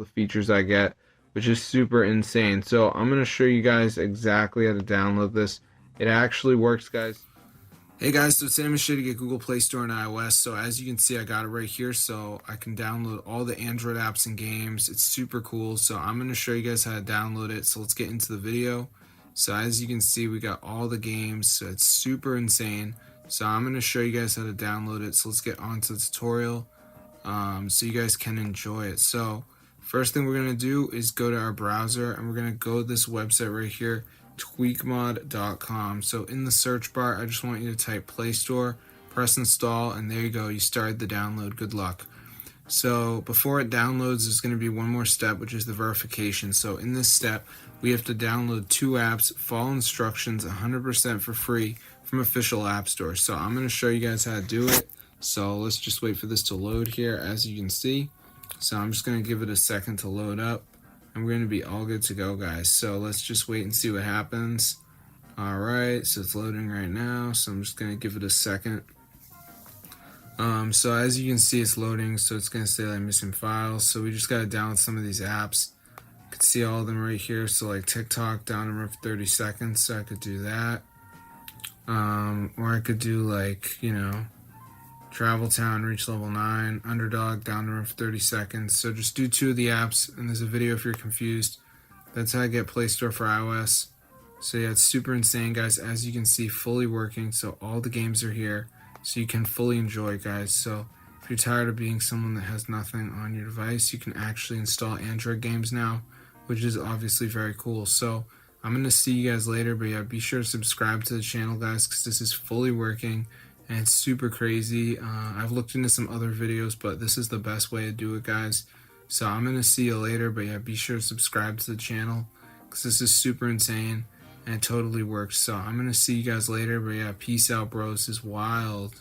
the features I get, which is super insane. So I'm going to show you guys exactly how to download this. It actually works, guys. Hey guys, so today I'm going to show you to get Google Play Store and iOS. So as you can see, I got it right here, so I can download all the Android apps and games. It's super cool. So I'm going to show you guys how to download it. So let's get into the video. So as you can see, we got all the games. So it's super insane. So I'm going to show you guys how to download it. So let's get on to the tutorial so you guys can enjoy it. So first thing we're going to do is go to our browser, and we're going to go to this website right here, tweakmod.com. So in the search bar, I just want you to type Play Store, press install, and there you go. You started the download. Good luck. So before it downloads, there's going to be one more step, which is the verification. So in this step, we have to download 2 apps, follow instructions 100% for free from official app store. So I'm going to show you guys how to do it. So let's just wait for this to load here, as you can see. So I'm just going to give it a second to load up, and we're going to be all good to go, guys. So let's just wait and see what happens. Alright, so it's loading right now, so I'm just going to give it a second. So as you can see, it's loading, so it's going to say like missing files. So we just got to download some of these apps. You can see all of them right here. So like TikTok, download for 30 seconds, so I could do that. Or I could do like, Travel Town, reach level 9, Underdog, download for 30 seconds. So just do 2 of the apps, and there's a video if you're confused. That's how I get Play Store for iOS. So yeah, it's super insane, guys. As you can see, fully working. So all the games are here, so you can fully enjoy, guys. So if you're tired of being someone that has nothing on your device, you can actually install Android games now, which is obviously very cool. So I'm going to see you guys later, but yeah, be sure to subscribe to the channel, guys, because this is fully working. And it's super crazy. I've looked into some other videos, but this is the best way to do it, guys. So I'm going to see you later, but yeah, be sure to subscribe to the channel, because this is super insane and it totally works. So I'm going to see you guys later, but yeah, peace out, bro. This is wild.